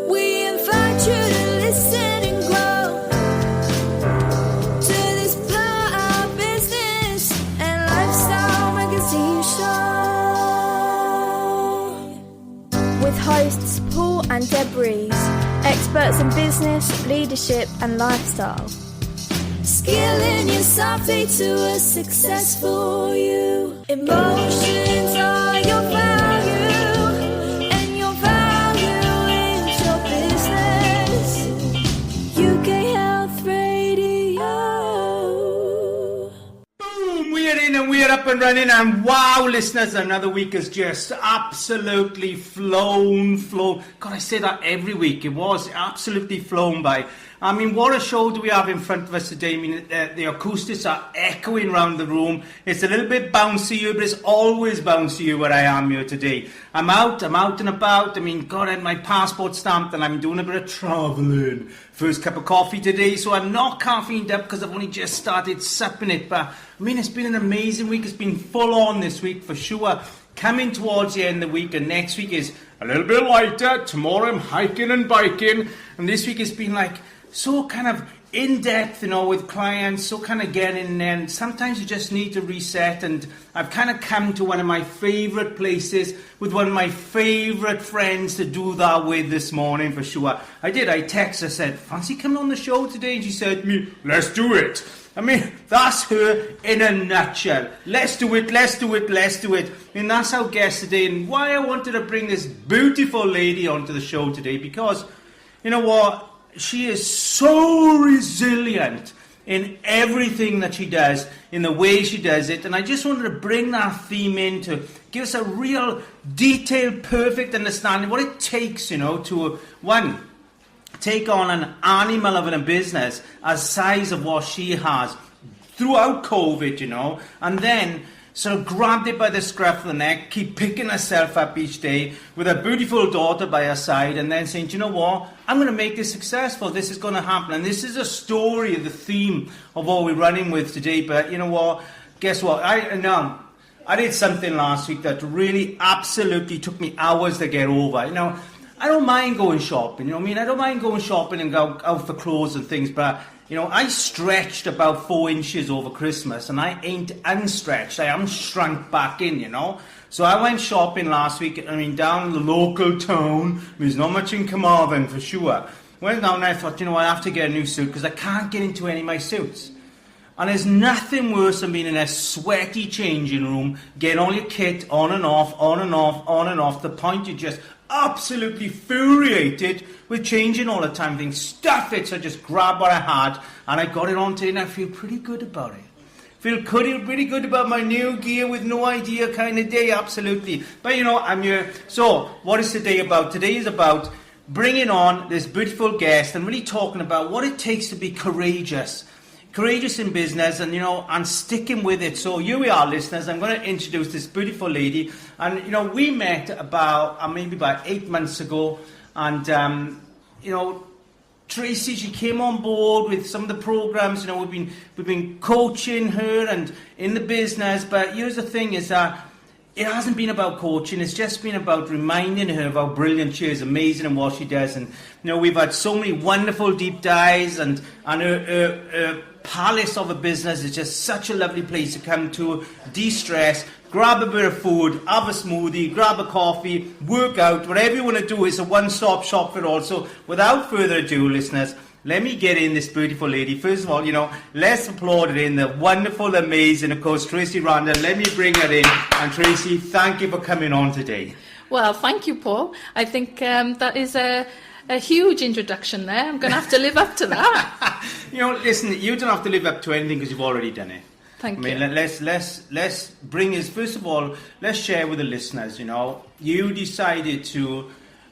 We invite you to listen and grow to this Power Business and Lifestyle magazine show. With hosts Paul and Deb Rees, experts in business, leadership and lifestyle. Skilling yourself to a successful you. Emotions are your value, and your value is your business. UK Health Radio. Boom! We are in and we are up and running, and wow, listeners, another week has just absolutely flown. God, I say that every week. It was absolutely flown by. I mean, what a show do we have in front of us today? I mean, the acoustics are echoing around the room. It's a little bit bouncy here, but it's always bouncy here where I am here today. I'm out and about. I mean, God, I had my passport stamped and I'm doing a bit of travelling. First cup of coffee today, so I'm not caffeined up because I've only just started supping it. But, I mean, it's been an amazing week. It's been full on this week for sure. Coming towards the end of the week, and next week is a little bit lighter. Tomorrow I'm hiking and biking. And this week has been like so kind of in-depth, with clients, so kind of getting in there. And sometimes you just need to reset, and I've kind of come to one of my favourite places with one of my favourite friends to do that with this morning for sure. I texted her, said, fancy coming on the show today? And she said to me, let's do it. I mean, that's her in a nutshell. Let's do it. And that's our guest today, and why I wanted to bring this beautiful lady onto the show today, because, you know what? She is so resilient in everything that she does, in the way she does it. And I just wanted to bring that theme in to give us a real detailed, perfect understanding what it takes, to, one, take on an animal of a business as size of what she has throughout COVID, and then sort of grabbed it by the scruff of the neck, keep picking herself up each day with a beautiful daughter by her side, and then saying, do you know what? I'm going to make this successful. This is going to happen. And this is a story of the theme of what we're running with today. But you know what? Guess what? I did something last week that really absolutely took me hours to get over. I don't mind going shopping. I don't mind going shopping and go out for clothes and things, but I stretched about 4 inches over Christmas, and I ain't unstretched. I am shrunk back in, So I went shopping last week, down in the local town. There's not much in Carmarthen for sure. Went down and I thought, I have to get a new suit because I can't get into any of my suits. And there's nothing worse than being in a sweaty changing room, getting all your kit on and off, the point you're just absolutely infuriated with changing all the time. Think, stuff it, so I just grabbed what I had and I got it on today, and I feel pretty good about it. Feel pretty good about my new gear with no idea kind of day, absolutely. But I'm here. So what is today about? Today is about bringing on this beautiful guest and really talking about what it takes to be courageous in business, and sticking with it. So here we are, listeners. I'm going to introduce this beautiful lady, and we met maybe about 8 months ago, and Tracie, she came on board with some of the programs. We've been coaching her and in the business, but here's the thing: is that it hasn't been about coaching. It's just been about reminding her of how brilliant she is, amazing in what she does. And we've had so many wonderful deep dives, and her palace of a business is just such a lovely place to come to, de-stress, grab a bit of food, have a smoothie, grab a coffee, work out, whatever you want to do. It's a one-stop shop for it all. So without further ado, listeners, let me get in this beautiful lady. First of all, let's applaud her in, the wonderful, amazing, of course, Tracie Randall. Let me bring her in. And Tracie, thank you for coming on today. Well, thank you, Paul. I think that is a huge introduction there. I'm going to have to live up to that. Listen, you don't have to live up to anything because you've already done it. Thank you. Let's bring us, first of all, let's share with the listeners, you decided to,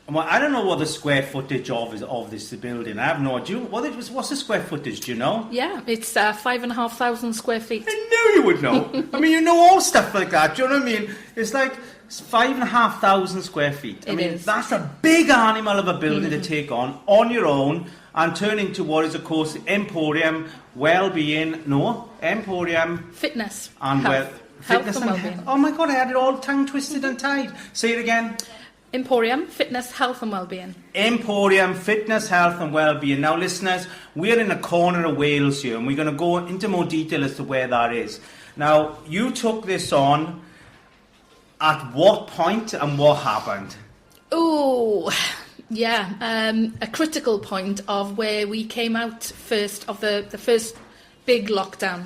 well, I don't know what the square footage of this building. I have no idea. What's the square footage, do you know? Yeah, it's 5,500 square feet. I knew you would know. You know all stuff like that, do you know what I mean? It's like 5,500 square feet. It is. That's a big animal of a building to take on your own, and turn into what is, of course, Emporium, Emporium Fitness and Health. Fitness and and wellbeing. Oh my God, I had it all tongue twisted and tied. Say it again. Emporium, Fitness, Health and Wellbeing. Emporium, Fitness, Health and Wellbeing. Now, listeners, we're in a corner of Wales here, and we're going to go into more detail as to where that is. Now, you took this on at what point and what happened? Oh, yeah, a critical point of where we came out first of the first big lockdown,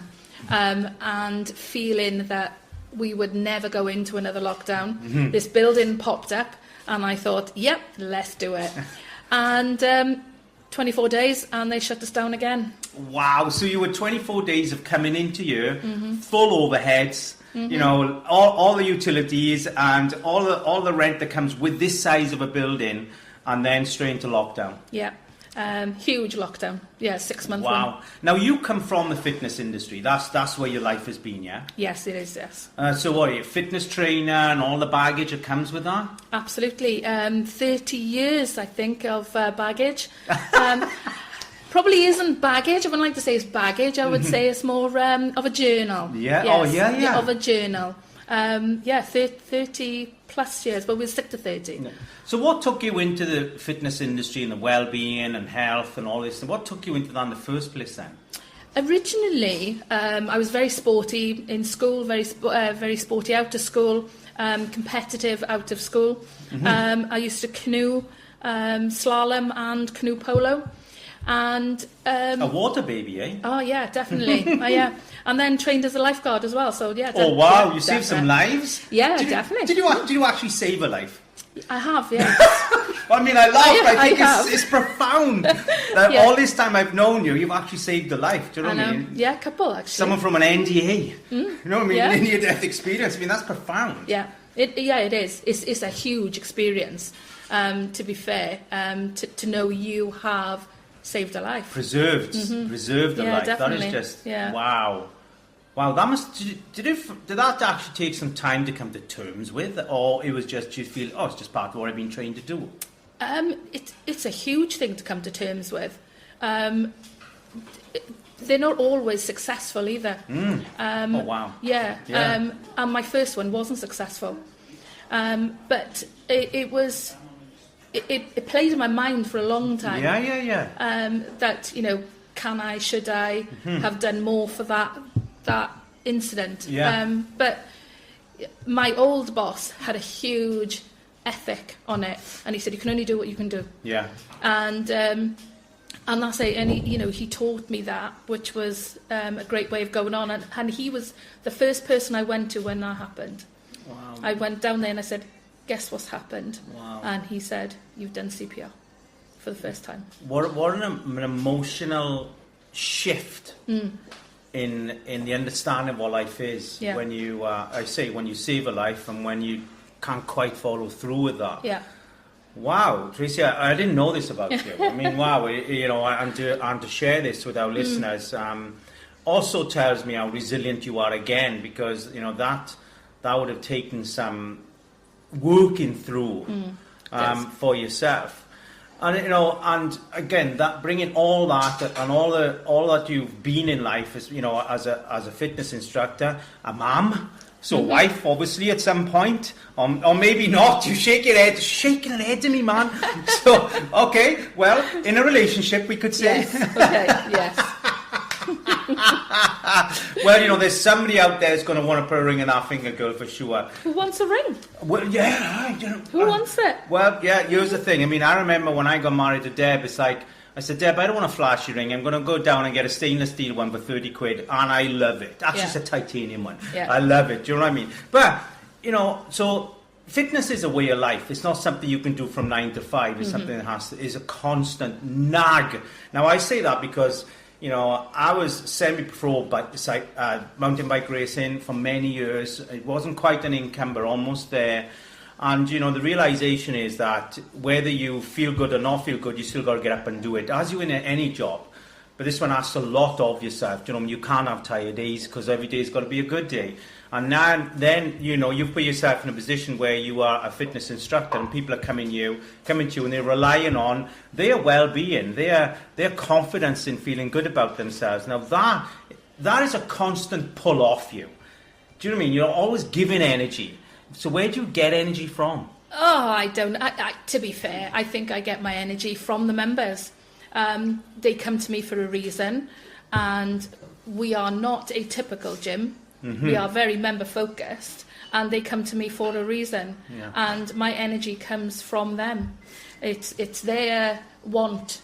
and feeling that we would never go into another lockdown. Mm-hmm. This building popped up, and I thought, yep, let's do it. And 24 days, and they shut us down again. Wow, so you were 24 days of coming into you, full overheads, you know, all the utilities and all the rent that comes with this size of a building, and then straight into lockdown. Yeah. Huge lockdown. Yeah, 6 months. Wow. Now, you come from the fitness industry. That's where your life has been, yeah? Yes, it is, yes. So what are you, fitness trainer and all the baggage that comes with that? Absolutely. 30 years, I think, of baggage. Probably isn't baggage. I wouldn't like to say it's baggage. I would say it's more of a journal. Yeah? Yes, Oh, yeah. Of a journal. 30 plus years, but we'll stick to 30. So what took you into the fitness industry and the well-being and health and all this? What took you into that in the first place then? Originally, I was very sporty in school, very sporty out of school, competitive out of school. I used to canoe, slalom and canoe polo. And a water baby, eh? Oh yeah, definitely. Yeah, and then trained as a lifeguard as well. So yeah. Oh wow, you saved some lives. Yeah, definitely. Did you actually save a life? I have, yeah. I mean, I laugh. I think have. it's profound. That all this time I've known you, you've actually saved a life. Do you know what I mean? Yeah, a couple actually. Someone from an NDA. You know what I mean? Yeah. An near-death experience. I mean, that's profound. Yeah, it is. It's a huge experience. To be fair, to know you have saved a life. Preserved a life. Definitely. That is just wow. Wow, that must did that actually take some time to come to terms with, or it was just you feel it's just part of what I've been trained to do? It's a huge thing to come to terms with. They're not always successful either. Oh wow. Yeah. And my first one wasn't successful, but it was. It played in my mind for a long time. Yeah. That, you know, should I have done more for that incident? Yeah. But my old boss had a huge ethic on it, and he said you can only do what you can do. Yeah. And that's it. And he taught me that, which was a great way of going on. And he was the first person I went to when that happened. Wow. I went down there and I said, guess what's happened? Wow. And he said, you've done CPR for the first time. What an emotional shift in the understanding of what life is when you when you save a life and when you can't quite follow through with that. Yeah. Wow, Tracie, I didn't know this about you. I mean, wow, and to share this with our listeners also tells me how resilient you are again, because that would have taken some working through for yourself, and and again, that bringing all that and all that you've been in life as as a fitness instructor, a mum, so wife obviously at some point, or maybe not. You shaking her head to me, man. So okay, well, in a relationship we could say. Yes. Okay. Yes. Well, there's somebody out there that's going to want to put a ring in our finger, girl, for sure. Who wants a ring? Well, yeah. Who wants it? Well, yeah, here's the thing. I mean, I remember when I got married to Deb, it's like, I said, Deb, I don't want a flashy ring. I'm going to go down and get a stainless steel one for 30 quid, and I love it. That's just a titanium one. Yeah. I love it. Do you know what I mean? But, so fitness is a way of life. It's not something you can do from 9 to 5. It's something that is a constant nag. Now, I say that because I was semi-pro mountain bike racing for many years. It wasn't quite an income, but almost there. And, the realization is that whether you feel good or not feel good, you still got to get up and do it, as you in any job. But this one asks a lot of yourself. You can't have tired days, because every day's got to be a good day. And then you've put yourself in a position where you are a fitness instructor, and people are coming to you and they're relying on their well-being, their confidence in feeling good about themselves. Now that is a constant pull off you. Do you know what I mean? You're always giving energy. So where do you get energy from? Oh, I don't. To be fair, I think I get my energy from the members. They come to me for a reason, and we are not a typical gym. We are very member focused, and they come to me for a reason. Yeah. And my energy comes from them. It's their want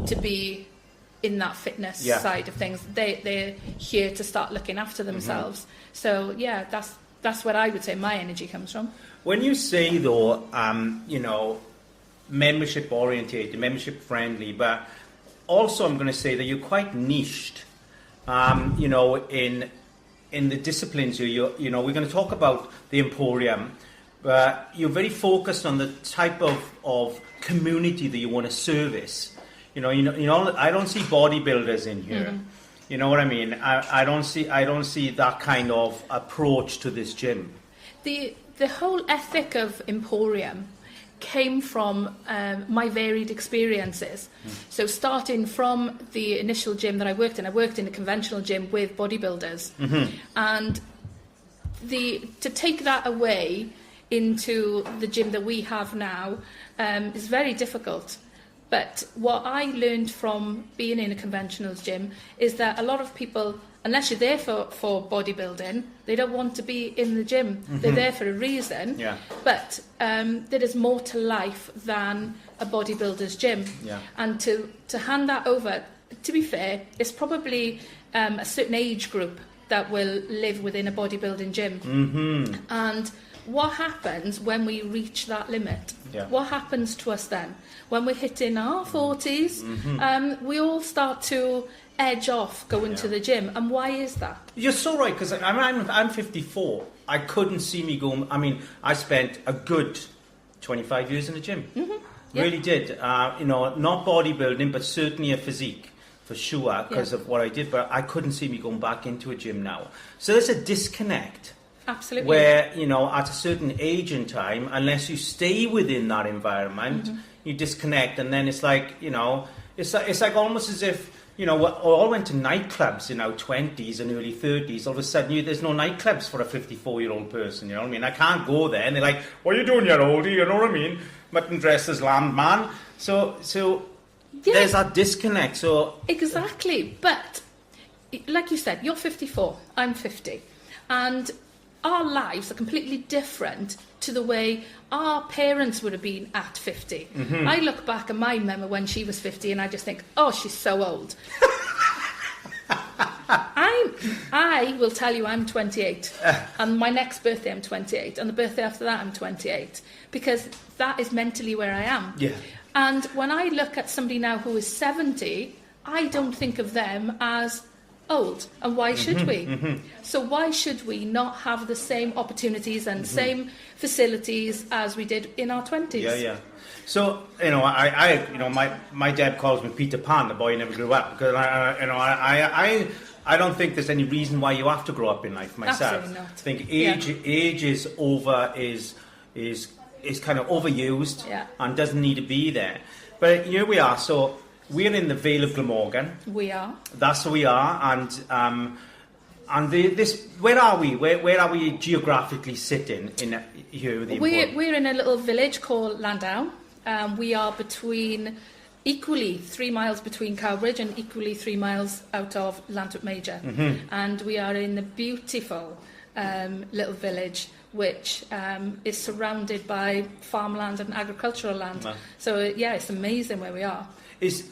to be in that fitness side of things. They're here to start looking after themselves. So yeah, that's where I would say my energy comes from. When you say though, membership orientated, membership friendly, but also I'm going to say that you're quite niched, in the disciplines. We're going to talk about the Emporium, but you're very focused on the type of community that you want to service. I don't see bodybuilders in here. Mm-hmm. You know what I mean? I don't see that kind of approach to this gym. The whole ethic of Emporium came from my varied experiences. So starting from the initial gym that I worked in a conventional gym with bodybuilders. And to take that away into the gym that we have now is very difficult. But what I learned from being in a conventional gym is that a lot of people, unless you're there for bodybuilding, they don't want to be in the gym. They're there for a reason. Yeah. But there is more to life than a bodybuilder's gym. Yeah. And to hand that over, to be fair, it's probably a certain age group that will live within a bodybuilding gym. And what happens when we reach that limit? Yeah. What happens to us then? When we're hitting our 40s, we all start to edge off going to the gym. And why is that? You're so right, because I'm 54. I couldn't see me going. I mean, I spent a good 25 years in the gym. Really did. Not bodybuilding, but certainly a physique, for sure, because of what I did. But I couldn't see me going back into a gym now. So there's a disconnect. Absolutely. Where, at a certain age and time, unless you stay within that environment, you disconnect. And then it's like, it's like almost as if, we all went to nightclubs in our 20s and early 30s. All of a sudden, there's no nightclubs for a 54-year-old person, you know what I mean? I can't go there. And they're like, what are you doing, you oldie? You know what I mean? Mutton dressed as lamb, man. So there's that disconnect. So exactly. But, like you said, you're 54, I'm 50. And our lives are completely different to the way our parents would have been at 50. I look back at my mum when she was 50 and I just think, oh, she's so old. I will tell you I'm 28. And my next birthday I'm 28. And the birthday after that I'm 28. Because that is mentally where I am. Yeah. And when I look at somebody now who is 70, I don't think of them as old. And why should we? So why should we not have the same opportunities and same facilities as we did in our 20s? Yeah. So my dad calls me Peter Pan, the boy who never grew up, because I don't think there's any reason why you have to grow up in life myself. Absolutely not. I think age is kind of overused and doesn't need to be there. But here we are. So we're in the Vale of Glamorgan. We are. That's where we are, and where are we? Where are we geographically sitting in here with the Emporium? We're in a little village called Landau. We are equally 3 miles between Cowbridge and equally 3 miles out of Llantwit Major, and we are in the beautiful little village which is surrounded by farmland and agricultural land. Wow. So it's amazing where we are. It's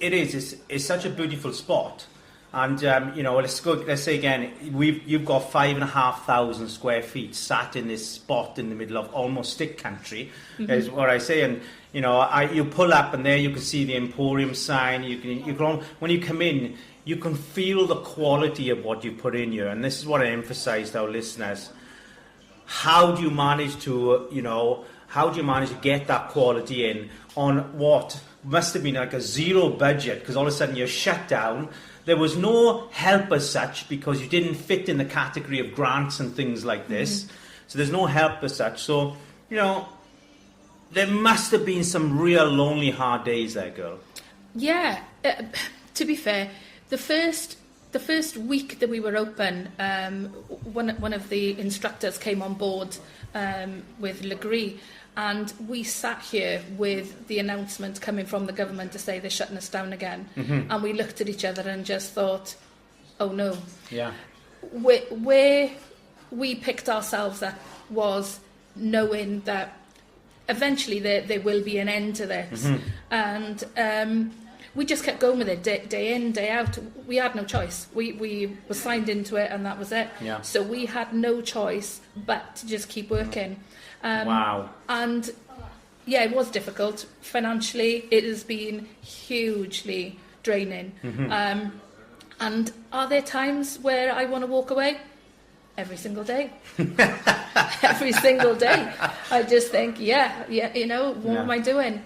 such a beautiful spot, and let's say again, you've got 5,500 square feet sat in this spot in the middle of almost stick country, is what I say. And you pull up, and there you can see the Emporium sign. You can when you come in, you can feel the quality of what you put in here. And this is what I emphasise to our listeners: how do you manage to get that quality in on what must have been like a zero budget, because all of a sudden you're shut down. There was no help as such because you didn't fit in the category of grants and things like this. So there's no help as such. So, there must have been some real lonely, hard days there, girl. Yeah. To be fair, the first week that we were open, one of the instructors came on board with Legree, And we sat here with the announcement coming from the government to say they're shutting us down again. And we looked at each other and just thought, oh no. Yeah. Where we picked ourselves up was knowing that eventually there will be an end to this. And we just kept going with it day in, day out. We had no choice. We were signed into it and that was it. Yeah. So we had no choice but to just keep working. Wow. And yeah, it was difficult. Financially, it has been hugely draining. And are there times where I want to walk away? Every single day. Every single day. I just think, what am I doing?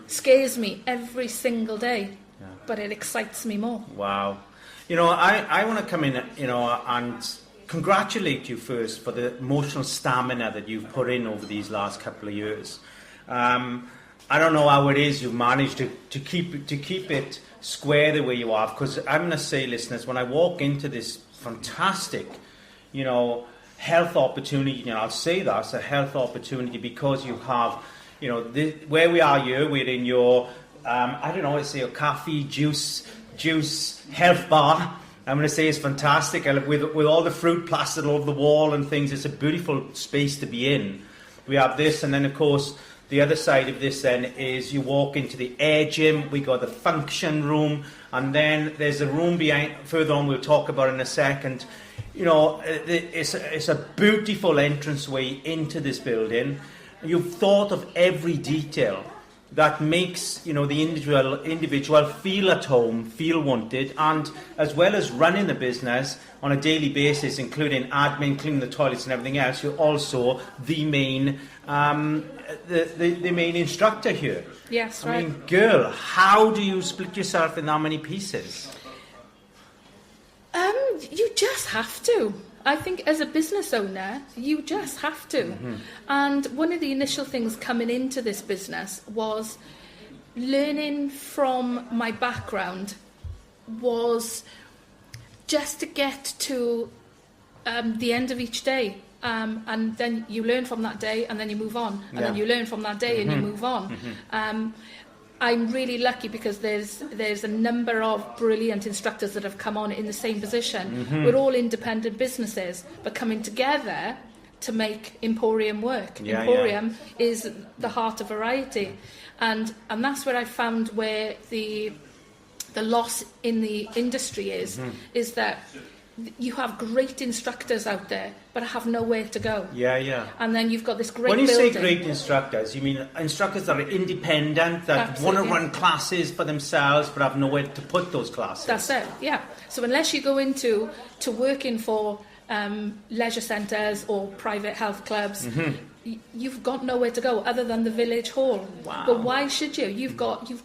Scares me every single day, but it excites me more. Wow. I want to come in, and congratulate you first for the emotional stamina that you've put in over these last couple of years. I don't know how it is you've managed to keep it square the way you are, because I'm going to say, listeners, when I walk into this fantastic, health opportunity, I'll say that's a health opportunity because you have, where we are here, we're in your, let's say your coffee, juice, health bar. I'm going to say it's fantastic, with all the fruit plastered all over the wall and things. It's a beautiful space to be in. We have this, and then of course the other side of this then is you walk into the air gym. We got the function room, and then there's a room behind. Further on, we'll talk about in a second. It's a beautiful entranceway into this building. You've thought of every detail that makes the individual feel at home, feel wanted, and as well as running the business on a daily basis, including admin, cleaning the toilets and everything else, you're also the main the main instructor here. Yes, right. I mean, girl, how do you split yourself in that many pieces? You just have to. I think as a business owner, you just have to. And one of the initial things coming into this business was learning from my background was just to get to the end of each day. And then you learn from that day and then you move on. And then you learn from that day and you move on. I'm really lucky because there's a number of brilliant instructors that have come on in the same position. We're all independent businesses, but coming together to make Emporium work. Emporium is the heart of variety. And that's where I found where the loss in the industry is that you have great instructors out there, but have nowhere to go. And then you've got this great building. When you say great instructors, you mean instructors that are independent, that want to run classes for themselves, but have nowhere to put those classes? That's it, yeah. So unless you go into working for leisure centres or private health clubs, you've got nowhere to go other than the village hall. Wow. But why should you? You've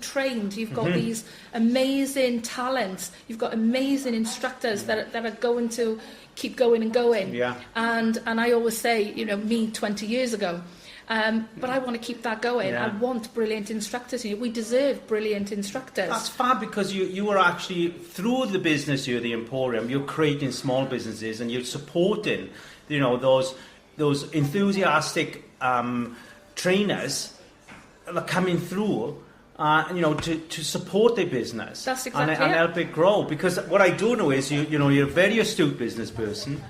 trained, you've got these amazing talents, you've got amazing instructors that are going to keep going and going. And I always say, me 20 years ago, but I want to keep that going. I want brilliant instructors. We deserve brilliant instructors. That's fab, because you are actually, through the business here, the Emporium, you're creating small businesses and you're supporting, those enthusiastic trainers that are coming through, to support their business. That's exactly and help it grow. Because what I do know is you're a very astute business person,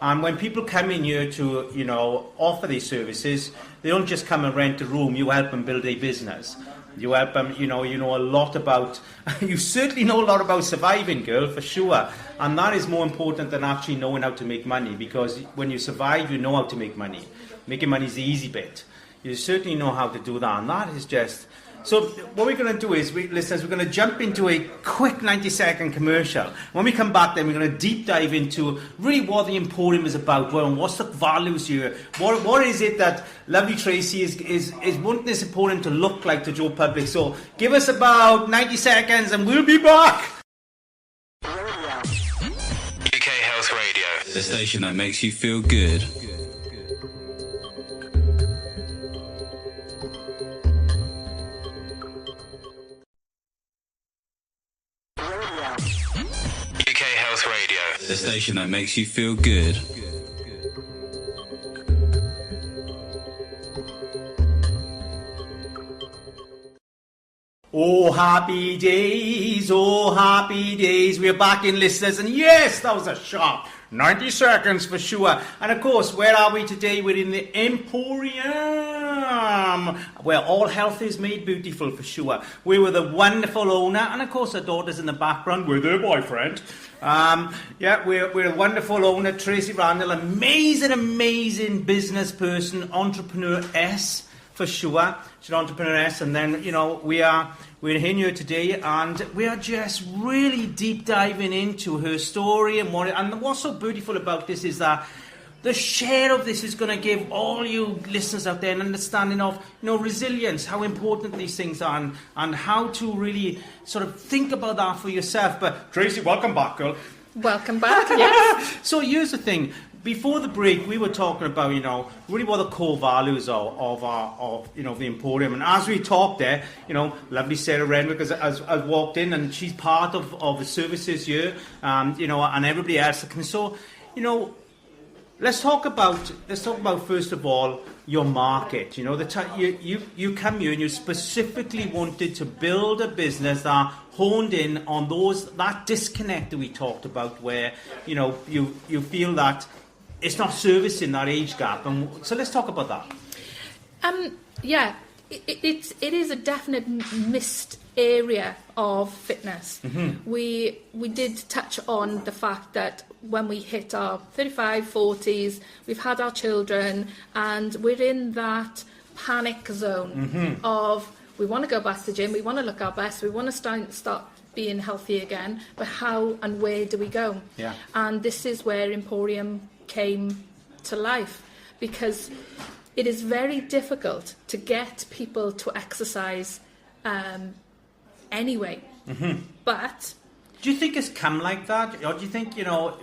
and when people come in here to offer these services, they don't just come and rent a room. You help them build a business. You help them, you know a lot about, you certainly know a lot about surviving, girl, for sure. And that is more important than actually knowing how to make money, because when you survive, you know how to make money. Making money is the easy bit. You certainly know how to do that, and that is just... So what we're going to do is, listeners, we're going to jump into a quick 90-second commercial. When we come back, then we're going to deep dive into really what the Emporium is about. Well, what's the values here? What is it that lovely Tracie is wanting this Emporium to look like to Joe Public? So give us about 90 seconds, and we'll be back. UK Health Radio, the station that makes you feel good. The station that makes you feel good. Oh, happy days, oh, happy days. We're back in, listeners, and yes, that was a sharp 90 seconds for sure. And of course, where are we today? We're in the Emporium, where all health is made beautiful for sure. We're with a wonderful owner, and of course, her daughter's in the background with her boyfriend. We're a wonderful owner, Tracie Randall, amazing business person, entrepreneur-S for sure. She's an entrepreneur-S, and then, we're here today, and we are just really deep diving into her story and what's so beautiful about this is that the share of this is going to give all you listeners out there an understanding of, resilience, how important these things are, and how to really sort of think about that for yourself. But Tracie, welcome back, girl. Welcome back. Yes. So here's the thing. Before the break, we were talking about, really what the core values are of the Emporium. And as we talked there, lovely Sarah Renwick has walked in, and she's part of the services here, and everybody else. So, let's talk about first of all your market. You come here and you specifically wanted to build a business that honed in on that disconnect that we talked about, where you feel that it's not servicing that age gap. And so let's talk about that. It is a definite missed area of fitness. Mm-hmm. We did touch on the fact that when we hit our 35, 40s, we've had our children, and we're in that panic zone of we want to go back to the gym, we want to look our best, we want to start being healthy again, but how and where do we go? Yeah. And this is where Emporium came to life, because it is very difficult to get people to exercise anyway. Mm-hmm. But do you think it's come like that, or do you think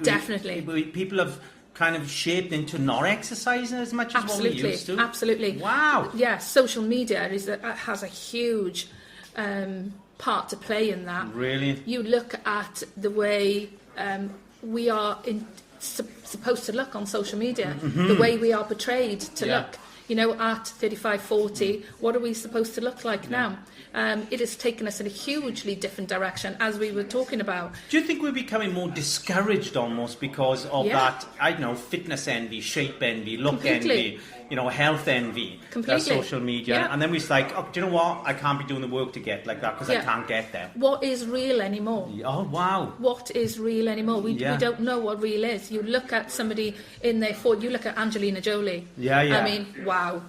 definitely people have kind of shaped into not exercising as much as what we used to? Absolutely. Wow. Yeah, social media has a huge part to play in that. Really? You look at the way we are supposed to look on social media, the way we are portrayed to look, at 35, 40, what are we supposed to look like now? It has taken us in a hugely different direction, as we were talking about. Do you think we're becoming more discouraged almost because of that, fitness envy, shape envy, look envy, health envy, that social media? Yeah. And then we're like, do you know what? I can't be doing the work to get like that because I can't get there. What is real anymore? Oh, wow. What is real anymore? We don't know what real is. You look at somebody in their 40s, you look at Angelina Jolie. Yeah. I mean, wow.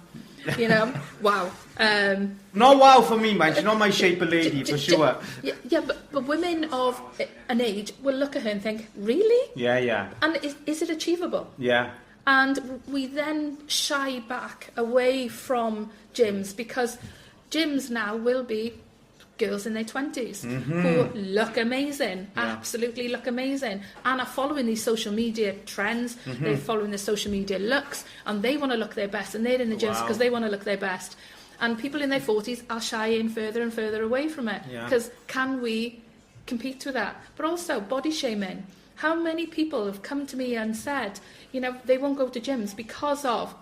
Wow. Not wow for me, man. She's not my shape of lady, for sure. Yeah, but women of an age will look at her and think, really? Yeah. And is it achievable? Yeah. And we then shy back away from gyms, because gyms now will be girls in their 20s who look amazing, absolutely look amazing, and are following these social media trends. They're following the social media looks, and they want to look their best, and they're in the gyms because they want to look their best. And people in their 40s are shying further and further away from it, because can we compete with that? But also body shaming. How many people have come to me and said, they won't go to gyms because of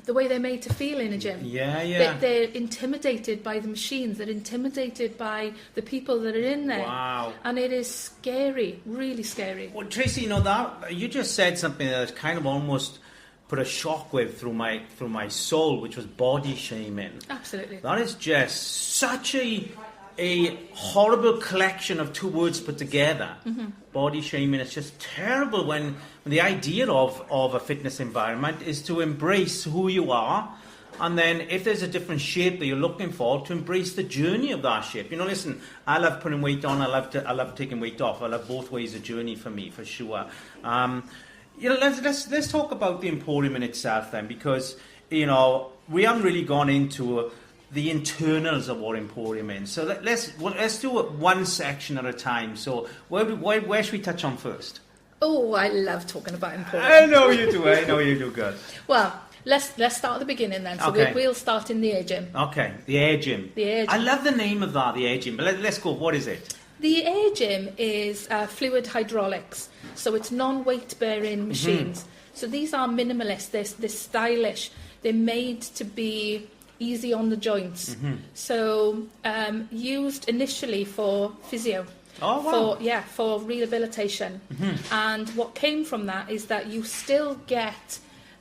the way they're made to feel in a gym. Yeah. They're intimidated by the machines. They're intimidated by the people that are in there. Wow. And it is scary, really scary. Well, Tracie, that you just said something that kind of almost put a shockwave through my soul, which was body shaming. Absolutely. That is just such a horrible collection of two words put together. Body shaming. It's just terrible when the idea of a fitness environment is to embrace who you are, and then if there's a different shape that you're looking for, to embrace the journey of that shape. Listen, I love putting weight on, I love taking weight off. I love both ways of journey for me, for sure. Let's talk about the Emporium in itself then, because we haven't really gone into the internals of what Emporium is. So let's do it one section at a time. So where should we touch on first? Oh, I love talking about Emporium. I know you do, good. Well, let's start at the beginning then. So okay. we'll start in the air gym. Okay, the air gym. The air gym. I love the name of that, the air gym. But let's go. What is it? The air gym is fluid hydraulics. So it's non-weight bearing machines. So these are minimalist. They're stylish. They're made to be easy on the joints. So used initially for physio. Oh, wow. For rehabilitation. And what came from that is that you still get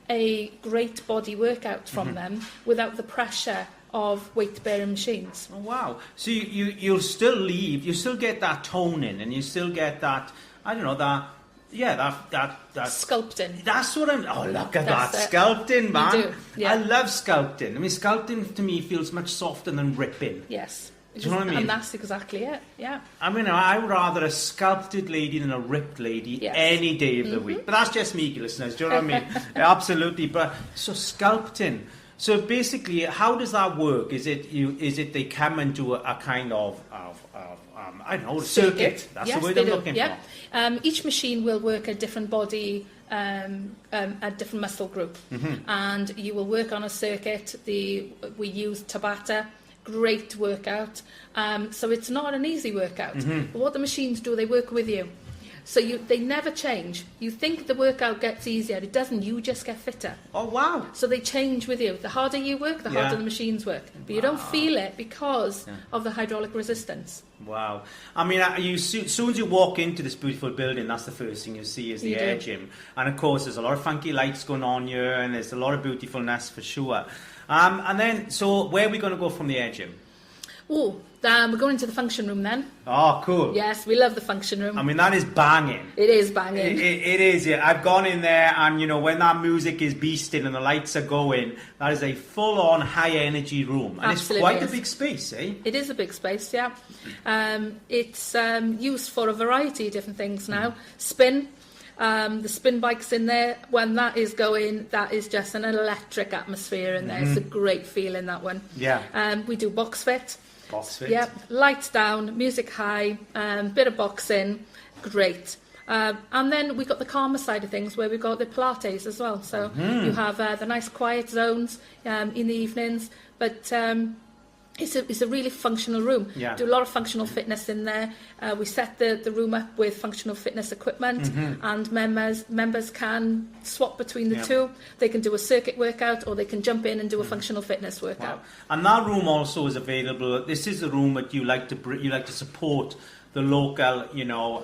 a great body workout from them without the pressure of weight-bearing machines. Oh, wow. So you'll still you still get that toning, and you still get that, I don't know, that Sculpting. That's what look at That's that. it. Sculpting, man. You do, yeah. I love sculpting. I mean, sculpting to me feels much softer than ripping. Yes. Do you know what I mean? And that's exactly it, yeah. I mean, I would rather a sculpted lady than a ripped lady Yes. any day of the week. But that's just me, listeners. Do you know what I mean? Absolutely. But so sculpting. So basically, how does that work? Is it they come and do a kind of I don't know, circuit? That's yes, the word they I'm do. looking Yeah. for. Each machine will work a different body, a different muscle group, and you will work on a circuit. We use Tabata, great workout. So it's not an easy workout. But what the machines do, they work with you. So they never change. You think the workout gets easier. It doesn't. You just get fitter. Oh, wow. So they change with you. The harder you work, the harder the machines work. But you don't feel it because of the hydraulic resistance. Wow. I mean, as soon as you walk into this beautiful building, that's the first thing you see is the air gym. And of course, there's a lot of funky lights going on here, and there's a lot of beautifulness for sure. And then, so where are we going to go from the air gym? Oh, we're going into the function room then. Oh, cool. Yes, we love the function room. I mean, that is banging. It is banging. It is, yeah. I've gone in there, and, you know, when that music is beasting and the lights are going, that is a full-on high-energy room. And Absolutely it's quite a big space, eh? It is a big space, yeah. It's used for a variety of different things now. Spin. The spin bike's in there. When that is going, that is just an electric atmosphere in there. It's a great feeling, that one. Yeah. We do box fit. Box fit. Yeah, lights down, music high, bit of boxing, great. And then we've got the calmer side of things where we've got the Pilates as well. So you have the nice quiet zones in the evenings, but it's a really functional room. Yeah. Do a lot of functional fitness in there. We set the room up with functional fitness equipment, and members can swap between the two. They can do a circuit workout, or they can jump in and do a functional fitness workout. Wow. And that room also is available. This is the room that you like to support the local, you know,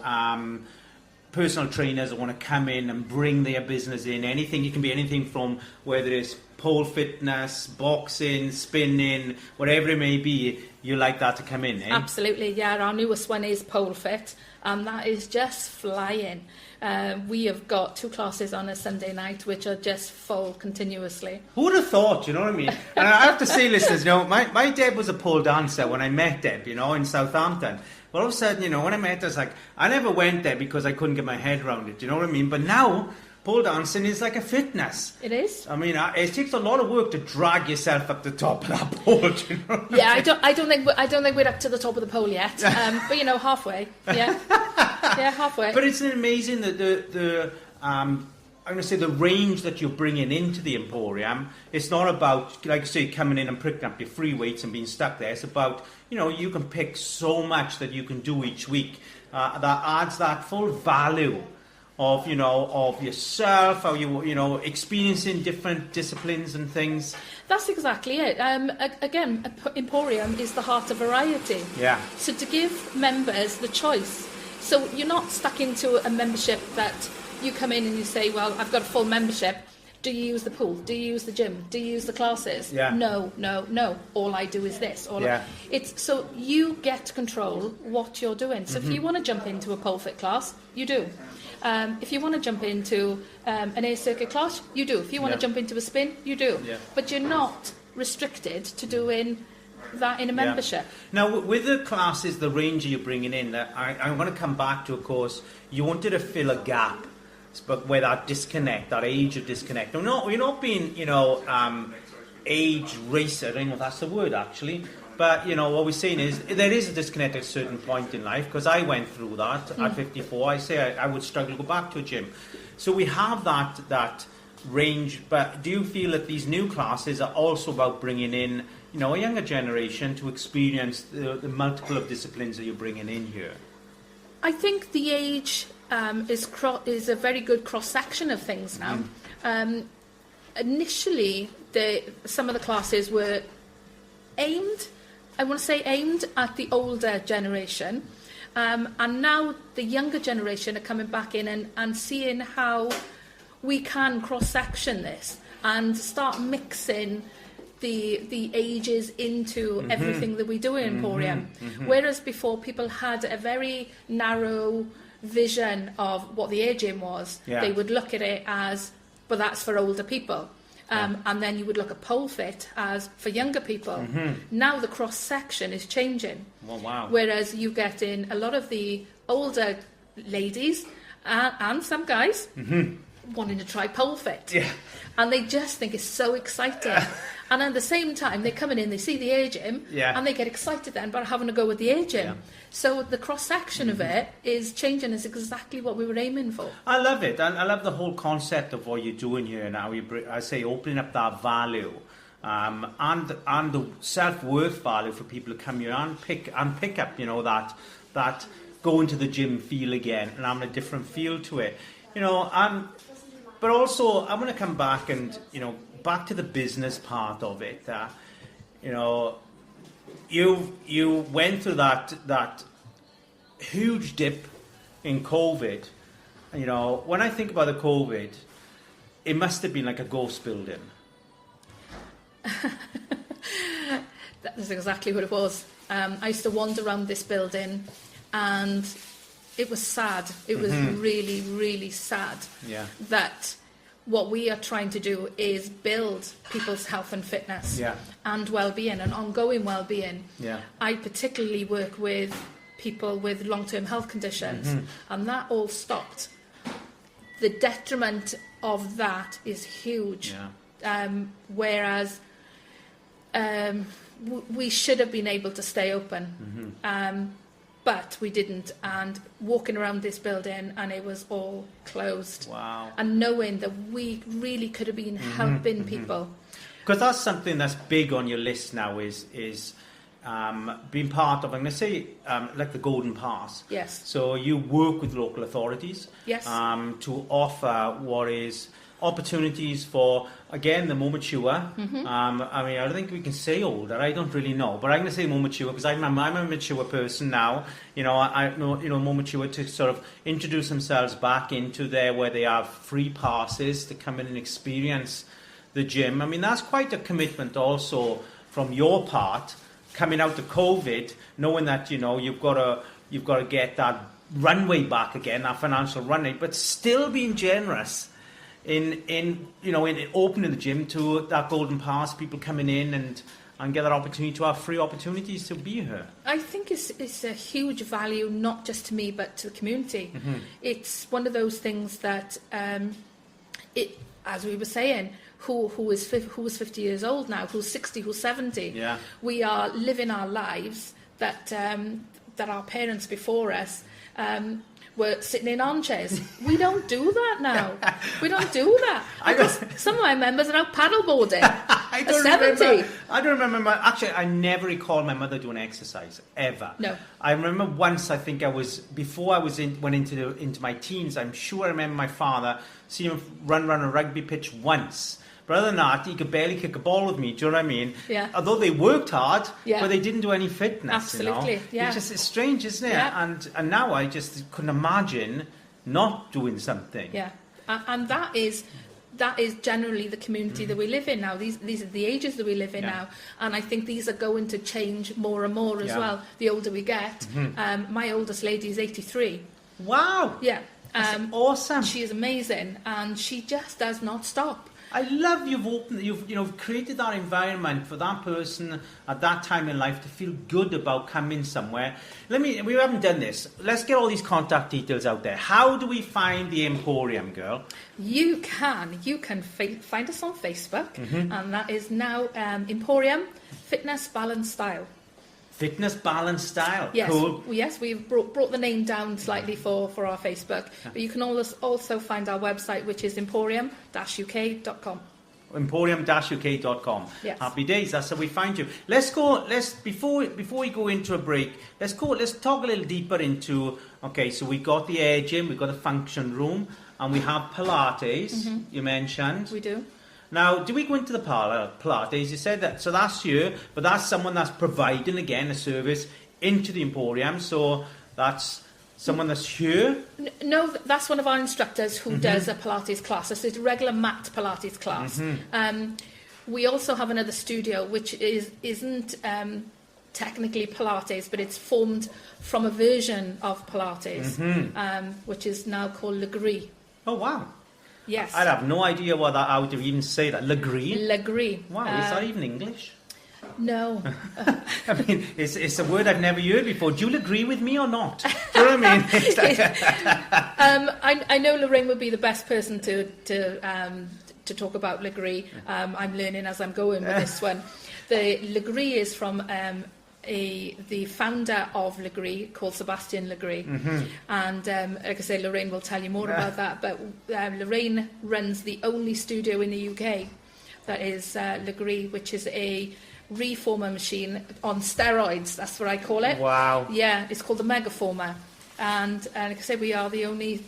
personal trainers that want to come in and bring their business in. Anything, it can be anything from whether it's pole fitness, boxing, spinning, whatever it may be, you like that to come in, eh? Absolutely, yeah. Our newest one is pole fit, and that is just flying. We have got 2 classes on a Sunday night, which are just full continuously. Who would have thought, you know what I mean? And I have to say, listeners, you know, my Deb was a pole dancer when I met Deb, you know, in Southampton. All of a sudden, you know, when I met her, it's like, I never went there because I couldn't get my head around it, you know what I mean? But now, pole dancing is like a fitness. It is. I mean, it takes a lot of work to drag yourself up the top of that pole, you know? Yeah, I don't think we're up to the top of the pole yet. But you know, halfway. Yeah, yeah, halfway. But it's amazing that I'm going to say the range that you're bringing into the Emporium. It's not about, like I say, coming in and picking up your free weights and being stuck there. It's about, you know, you can pick so much that you can do each week that adds that full value of, you know, of yourself, how you know, experiencing different disciplines and things. That's exactly it. Again, Emporium is the heart of variety. Yeah. So to give members the choice. So you're not stuck into a membership that you come in and you say, well, I've got a full membership. Do you use the pool? Do you use the gym? Do you use the classes? Yeah. No. All I do is this. It's so you get to control what you're doing. So if you want to jump into a pole fit class, you do. If you want to jump into an air circuit class, you do. If you want to jump into a spin, you do. Yeah. But you're not restricted to doing that in a membership. Now, with the classes, the range you're bringing in, I'm going to come back to, of course, you wanted to fill a gap, but where that disconnect, that age of disconnect. We're not being, you know, age racer. I don't know if that's the word, actually. But, you know, what we're saying is there is a disconnect at a certain point in life, because I went through that at 54. I say I would struggle to go back to a gym. So we have that range. But do you feel that these new classes are also about bringing in, you know, a younger generation to experience the multiple of disciplines that you're bringing in here? I think the age is a very good cross-section of things now. Initially, some of the classes were aimed at the older generation. And now the younger generation are coming back in and seeing how we can cross-section this and start mixing the ages into everything that we do in Emporium. Whereas before people had a very narrow vision of what the age-in was. Yeah. They would look at it as, but that's for older people. And then you would look at pole fit as for younger people. Now the cross-section is changing. Oh, wow. Whereas you get in a lot of the older ladies and some guys wanting to try pole fit. Yeah. And they just think it's so exciting. And at the same time, they're coming in, they see the A-gym, Yeah. and they get excited then about having to go with the A-gym. Yeah. So the cross-section of it is changing, is exactly what we were aiming for. I love it, and I love the whole concept of what you're doing here now. I say opening up that value, and the self-worth value for people to come here and pick up, that going to the gym feel again and having a different feel to it, But also, I want to come back and back to the business part of it. You went through that huge dip in COVID. When I think about the COVID, it must have been like a ghost building. That's exactly what it was. I used to wander around this building, and it was sad. It was really, really sad that what we are trying to do is build people's health and fitness and well-being and ongoing well-being. Yeah. I particularly work with people with long-term health conditions, and that all stopped. The detriment of that is huge. Whereas we should have been able to stay open, but we didn't. And walking around this building, and it was all closed. Wow. And knowing that we really could have been helping people. Because that's something that's big on your list now is being part of, I'm going to say, like the Golden Pass. Yes. So you work with local authorities to offer what is opportunities for, again, the more mature. I don't think we can say older. I don't really know, but I'm going to say more mature because I'm a mature person now. I know more mature to sort of introduce themselves back into there where they have free passes to come in and experience the gym. I mean, that's quite a commitment also from your part, coming out of COVID, knowing that you've got to get that runway back again, that financial runway, but still being generous in opening the gym to that Golden Pass, people coming in and get that opportunity to have free opportunities to be here. I think it's a huge value, not just to me, but to the community. It's one of those things that, as we were saying, who is 50 years old now, who's 60, who's 70. Yeah. We are living our lives that our parents before us were sitting in armchairs. We don't do that now. We don't do that. Because some of my members are out paddleboarding at 70. I don't remember. Actually, I never recall my mother doing exercise, ever. No. I remember once, I think before I went into my teens, I'm sure I remember my father seeing him run a rugby pitch once. But other than that, he could barely kick a ball with me. Do you know what I mean? Yeah. Although they worked hard, but they didn't do any fitness. Absolutely, yeah. It's strange, isn't it? Yeah. And now I just couldn't imagine not doing something. Yeah, and that is generally the community that we live in now. These are the ages that we live in now, and I think these are going to change more and more as well. The older we get. My oldest lady is 83. Wow. Yeah. That's awesome. She is amazing, and she just does not stop. I love you've created that environment for that person at that time in life to feel good about coming somewhere. We haven't done this. Let's get all these contact details out there. How do we find the Emporium, girl? You can find us on Facebook, and that is now Emporium Fitness Balance Style. Fitness Balance Style. Yes, cool. Yes, we've brought the name down slightly for our Facebook, but you can also find our website, which is emporium-uk.com. Emporium-uk.com. Yes. Happy days. That's how we find you. Let's go. Before we go into a break, let's talk a little deeper into. Okay, so we got the air gym, we got the function room, and we have Pilates. You mentioned we do. Now, do we go into the Pilates? You said that, so that's you, but that's someone that's providing, again, a service into the Emporium. So that's someone that's here? No, that's one of our instructors who does a Pilates class. It's a regular mat Pilates class. We also have another studio which isn't technically Pilates, but it's formed from a version of Pilates, which is now called Legree. Oh, wow. Yes. I'd have no idea how to even say that. Legree? Legree. Wow, is that even English? No. I mean, it's a word I've never heard before. Do you agree with me or not? Do you know what I mean? It's like I know Lorraine would be the best person to talk about Legree. I'm learning as I'm going with this one. The Legree is from the founder of Legree, called Sebastian Legree. And like I say, Lorraine will tell you more about that. But Lorraine runs the only studio in the UK that is Legree, which is a reformer machine on steroids. That's what I call it. Wow. Yeah, it's called the Megaformer. And like I say, we are the only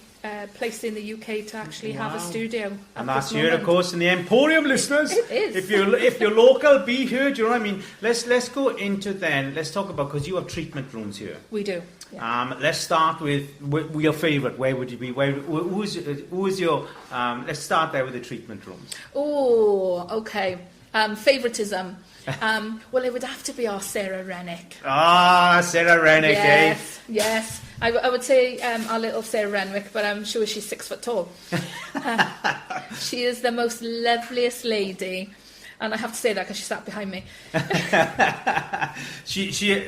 place in the UK to actually have a studio. And that's here, of course, in the Emporium, listeners. It is. If you're local, be here. Do you know what I mean? Let's go into then. Let's talk about, because you have treatment rooms here. We do. Yeah. Let's start with your favourite. Where would you be? Who's your? Let's start there with the treatment rooms. Oh, okay. Favouritism. Well, it would have to be our Sarah Rennick. Ah, Sarah Rennick, yes, yes. I would say our little Sarah Renwick, but I'm sure she's 6 foot tall. She is the most loveliest lady, and I have to say that because she sat behind me.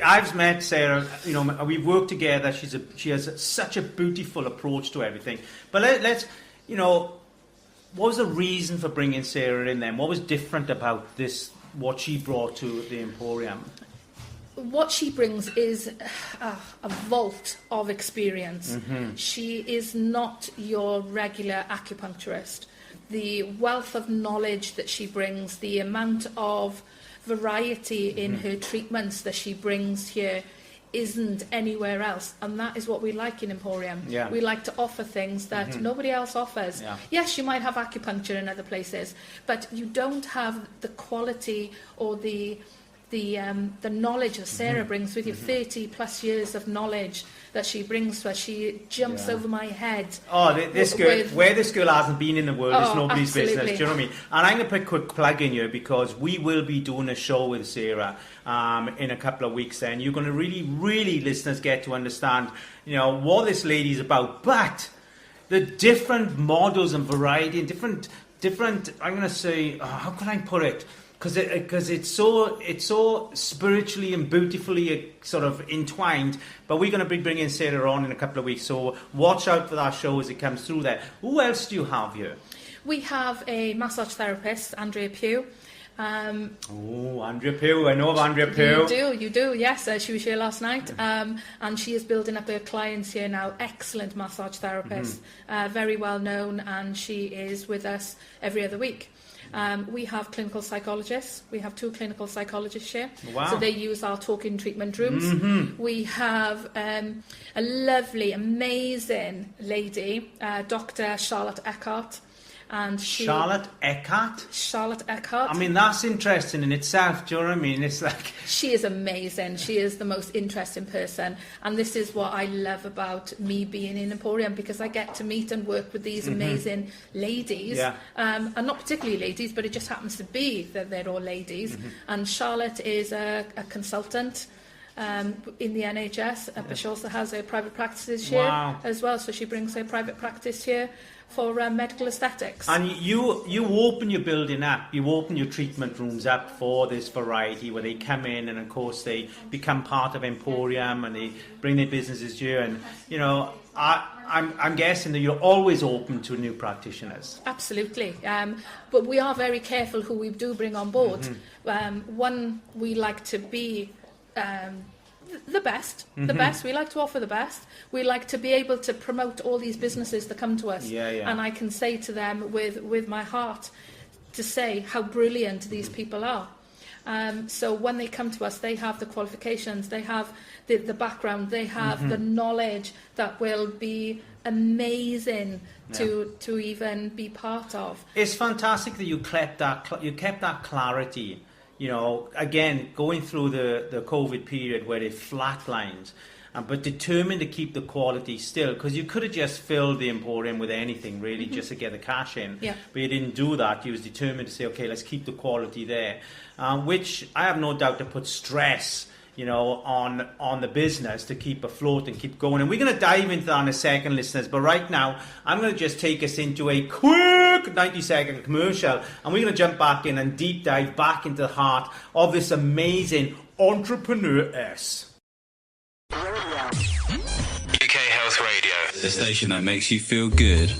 I've met Sarah. You know, we've worked together. She has such a beautiful approach to everything. But let's, you know, what was the reason for bringing Sarah in then? What was different about this? What she brought to the Emporium? What she brings is a vault of experience. She is not your regular acupuncturist. The wealth of knowledge that she brings, the amount of variety in her treatments that she brings here isn't anywhere else, and that is what we like in Emporium. Yeah. We like to offer things that nobody else offers. Yeah. Yes, you might have acupuncture in other places, but you don't have the quality or the knowledge that Sarah brings with you. 30 plus years of knowledge that she brings to us. She jumps over my head. Oh, this girl, where this girl hasn't been in the world is nobody's absolutely. business. Do you know what I mean? And I'm going to put a quick plug in here, because we will be doing a show with Sarah in a couple of weeks. Then you're going to really, listeners, get to understand, you know, what this lady's about. But the different models and variety and different. I'm going to say, how can I put it? Because it's so spiritually and beautifully sort of entwined. But we're going to be bringing Sarah on in a couple of weeks, so watch out for that show as it comes through there. Who else do you have here? We have a massage therapist, Andrea Pugh. Andrea Pugh. I know of Andrea Pugh. You do, yes. She was here last night, and she is building up her clients here now. Excellent massage therapist, very well known, and she is with us every other week. We have clinical psychologists. We have 2 clinical psychologists here. Wow. So they use our talking treatment rooms. We have a lovely, amazing lady, Dr. Charlotte Eckhart. And Charlotte Eckhart? Charlotte Eckhart. I mean, that's interesting in itself. Do you know what I mean? It's like... She is amazing. She is the most interesting person. And this is what I love about me being in Emporium, because I get to meet and work with these amazing ladies. Yeah. And not particularly ladies, but it just happens to be that they're all ladies. And Charlotte is a consultant in the NHS, but she also has her private practices here as well. So she brings her private practice here for medical aesthetics. And you open your building up, you open your treatment rooms up for this variety, where they come in and of course they become part of Emporium and they bring their businesses here. And you know, I'm guessing that you're always open to new practitioners. Absolutely, but we are very careful who we do bring on board. One, we like to be the best. We like to offer the best. We like to be able to promote all these businesses that come to us. And I can say to them with my heart, to say how brilliant these people are. So when they come to us, they have the qualifications, they have the background, they have the knowledge that will be amazing to even be part of. It's fantastic that you kept that clarity. You know, again, going through the COVID period where it flatlined, but determined to keep the quality still, because you could have just filled the Emporium with anything really just to get the cash in. Yeah. But you didn't do that. You was determined to say, okay, let's keep the quality there, which I have no doubt to put stress, you know, on the business to keep afloat and keep going. And we're going to dive into that in a second, listeners. But right now, I'm going to just take us into a quick 90-second commercial, and we're going to jump back in and deep dive back into the heart of this amazing entrepreneur-ess. UK Health Radio, the station that makes you feel good.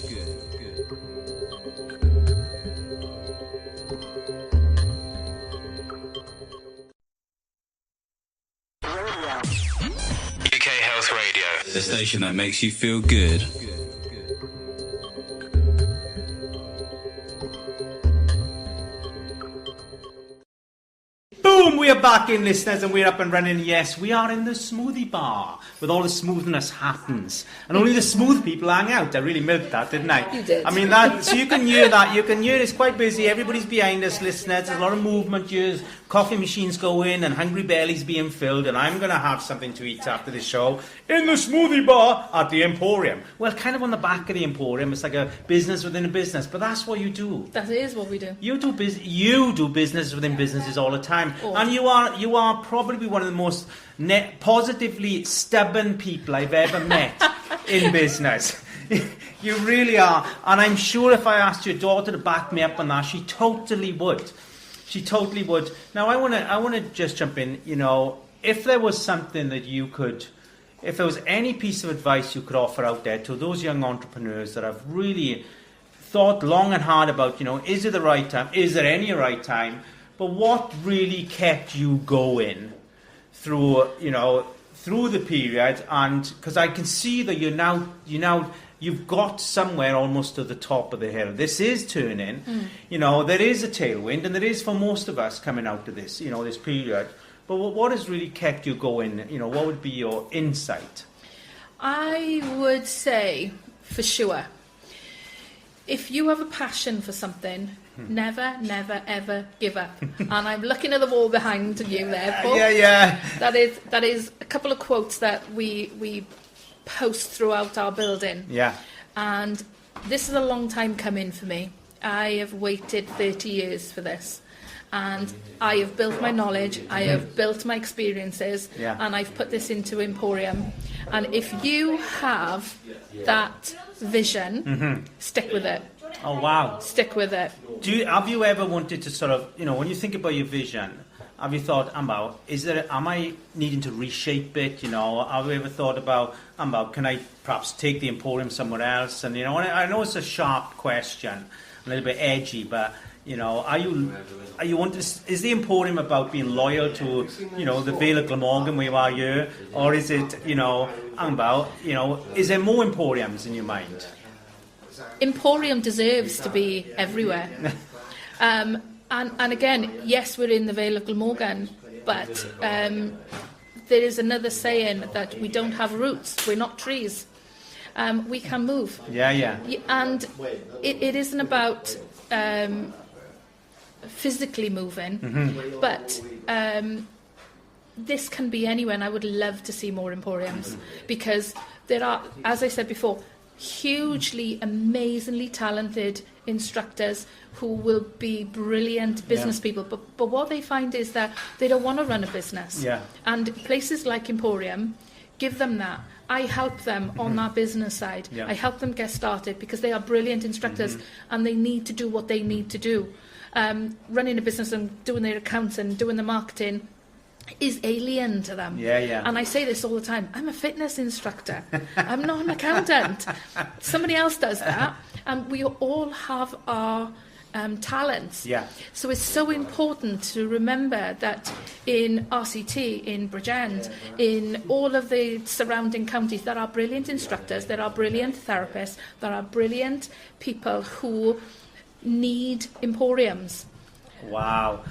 UK Health Radio, the station that makes you feel good. Boom, we are back in, listeners, and we're up and running. Yes, we are in the smoothie bar with all the smoothness happens, and only the smooth people hang out. I really milked that, didn't I? You did. I mean, that, so you can hear that. You can hear it's quite busy. Everybody's behind us, listeners. There's a lot of movement here. Coffee machines go in and hungry bellies being filled, and I'm going to have something to eat after this show in the smoothie bar at the Emporium. Well, kind of on the back of the Emporium. It's like a business within a business, but that's what you do. That is what we do. You do business within businesses all the time, and you are probably one of the most positively stubborn people I've ever met in business. You really are, and I'm sure if I asked your daughter to back me up on that, she totally would. She totally would. Now I want to just jump in. You know, if there was something that you could, if there was any piece of advice you could offer out there to those young entrepreneurs that have really thought long and hard about, you know, is it the right time? Is there any right time? But what really kept you going through, you know, through the period? And because I can see that you've got somewhere almost to the top of the hill. This is turning. You know, there is a tailwind, and there is for most of us coming out of this, you know, this period. But what has really kept you going? You know, what would be your insight? I would say, for sure, if you have a passion for something, never, never, ever give up. And I'm looking at the wall behind you there, Paul. Yeah. That is a couple of quotes that we post throughout our building. Yeah. And this is a long time coming for me. I have waited 30 years for this. And I have built my knowledge, I have built my experiences, and I've put this into Emporium. And if you have that vision, stick with it. Oh, wow. Stick with it. Have you ever wanted to sort of, you know, when you think about your vision, have you thought about, am I needing to reshape it? You know, have you ever thought about, can I perhaps take the Emporium somewhere else? And, you know, I know it's a sharp question, a little bit edgy, but, you know, are you wanting is the Emporium about being loyal to, you know, the Vale of Glamorgan where you are here? Or is it, you know, is there more Emporiums in your mind? Emporium deserves to be everywhere. And again, yes, we're in the Vale of Glamorgan, but there is another saying that we don't have roots, we're not trees. We can move. Yeah. And it isn't about physically moving, but this can be anywhere, and I would love to see more Emporiums, because there are, as I said before, hugely, amazingly talented instructors who will be brilliant business people, but what they find is that they don't want to run a business. And places like Emporium give them that. I help them on that business side. I help them get started because they are brilliant instructors and they need to do what they need to do. Running a business and doing their accounts and doing the marketing is alien to them. And I say this all the time, I'm a fitness instructor. I'm not an accountant. Somebody else does that. And we all have our talents. So it's so important to remember that in RCT, in Bridgend, in all of the surrounding counties, there are brilliant instructors, there are brilliant therapists, there are brilliant people who need Emporiums. Wow.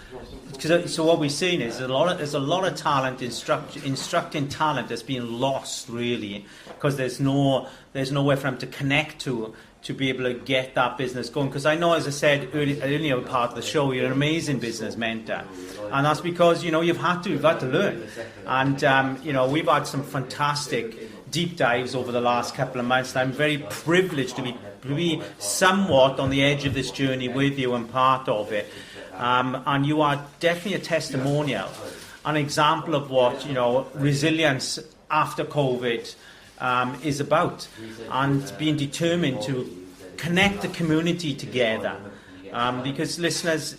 So what we've seen is there's a lot of talent, instructing talent that's been lost really, because there's nowhere for them to connect to be able to get that business going. Because I know, as I said earlier part of the show, you're an amazing business mentor, and that's because you've had to learn, and we've had some fantastic deep dives over the last couple of months, and I'm very privileged to be somewhat on the edge of this journey with you and part of it. And you are definitely a testimonial, an example of what resilience after COVID is about, and being determined to connect the community together. Because listeners,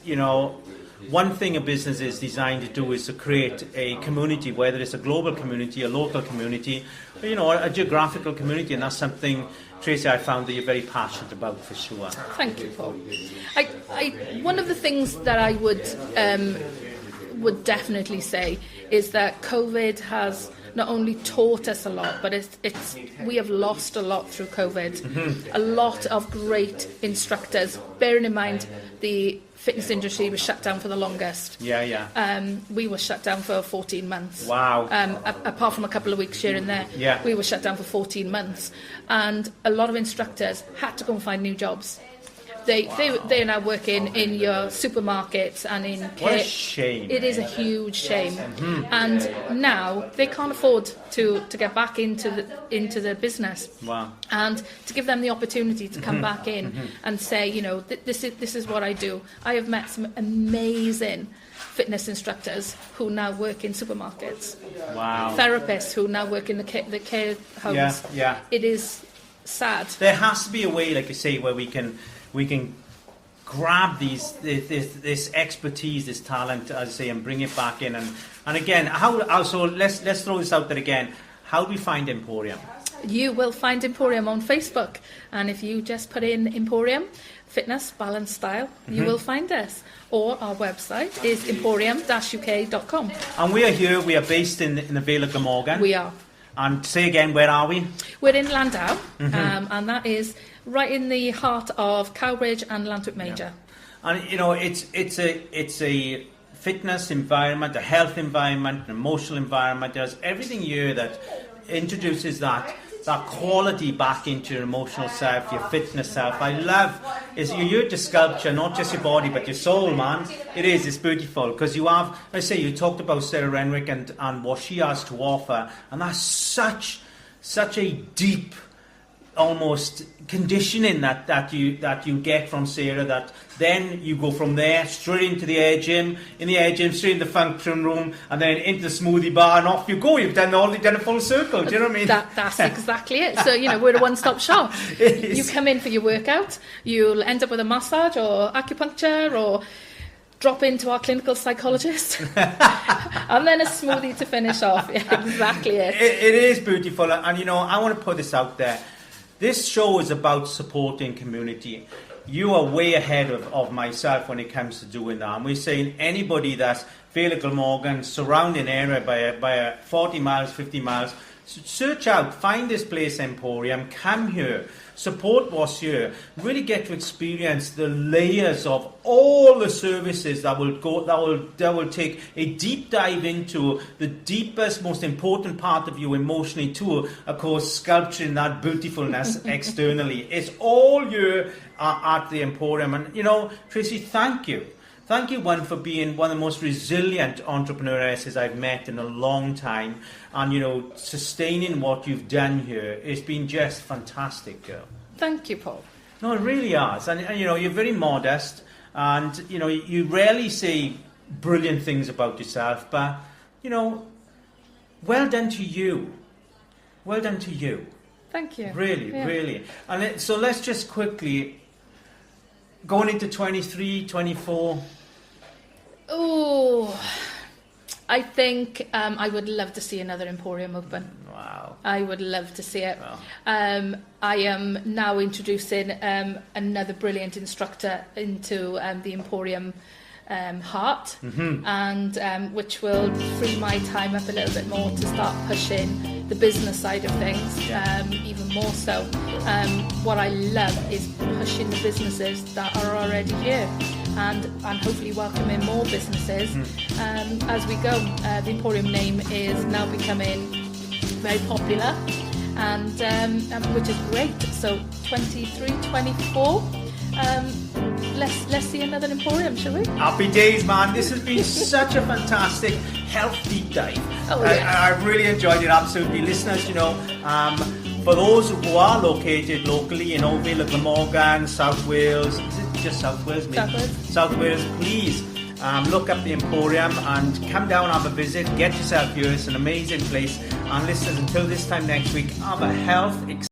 one thing a business is designed to do is to create a community, whether it's a global community, a local community, a geographical community, and that's something, Tracie, I found that you're very passionate about for sure. Thank you, Paul. One of the things that I would definitely say is that COVID has not only taught us a lot, but we have lost a lot through COVID. Mm-hmm. A lot of great instructors, bearing in mind the fitness industry was shut down for the longest. We were shut down for 14 months. Wow. Apart from a couple of weeks here and there, we were shut down for 14 months. And a lot of instructors had to go and find new jobs. They're now working in your supermarkets and in care. What a shame. It is a huge shame. Mm-hmm. And now they can't afford to get back into the business. Wow. And to give them the opportunity to come back in and say, this is what I do. I have met some amazing fitness instructors who now work in supermarkets. Wow. Therapists who now work in the care homes. Yeah. It is sad. There has to be a way, like you say, where we can grab this expertise, this talent, as I say, and bring it back in. And again, so let's throw this out there again. How do we find Emporium? You will find Emporium on Facebook, and if you just put in Emporium Fitness Balanced Style, you will find us. Or our website is emporium-uk.com. And we are here. We are based in the Vale of Glamorgan. We are. And say again, where are we? We're in Landau, and that is right in the heart of Cowbridge and Lantwick Major. Yeah. And it's a fitness environment, a health environment, an emotional environment. There's everything here that introduces that quality back into your emotional self, your fitness self. I love is you're here to sculpture not just your body but your soul, man. It's beautiful because you have, I say, you talked about Sarah Renwick and what she has to offer, and that's such a deep almost conditioning that you get from Sarah, that then you go from there straight into the air gym, straight in the function room, and then into the smoothie bar, and off you go. You've done a full circle. Do you know what I mean? That's exactly it. So we're a one-stop shop. You come in for your workout, you'll end up with a massage or acupuncture or drop into our clinical psychologist and then a smoothie to finish off. Yeah, exactly it. It is beautiful, and I want to put this out there. This show is about supporting community. You are way ahead of myself when it comes to doing that. And we're saying anybody that's Vale of Glamorgan, surrounding area by 40 miles, 50 miles, search out, find this place Emporium, come here, support what's here, really get to experience the layers of all the services that will take a deep dive into the deepest, most important part of you emotionally too, of course, sculpturing that beautifulness externally. It's all here at the Emporium. And Tracie, thank you. Thank you, one, for being one of the most resilient entrepreneuresses I've met in a long time. And, sustaining what you've done here. It's been just fantastic, girl. Thank you, Paul. No, it really is. And you're very modest. And, you rarely say brilliant things about yourself. But, well done to you. Well done to you. Thank you. Really. And so let's just quickly, going into 23, 24... Oh, I think I would love to see another Emporium open. Wow. I would love to see it. Wow. I am now introducing another brilliant instructor into the Emporium heart, and which will free my time up a little bit more to start pushing the business side of things, even more so. What I love is pushing the businesses that are already here and hopefully welcoming more businesses as we go. The Emporium name is now becoming very popular, and which is great. So 23, 24. Let's see another Emporium, shall we? Happy days, man. This has been such a fantastic health deep dive. I've really enjoyed it, absolutely. Listeners, for those who are located locally, Vale of Glamorgan, South Wales, is it just South Wales? Maybe? South Wales, please look up the Emporium and come down, have a visit, get yourself here. It's an amazing place. And listeners, until this time next week, have a health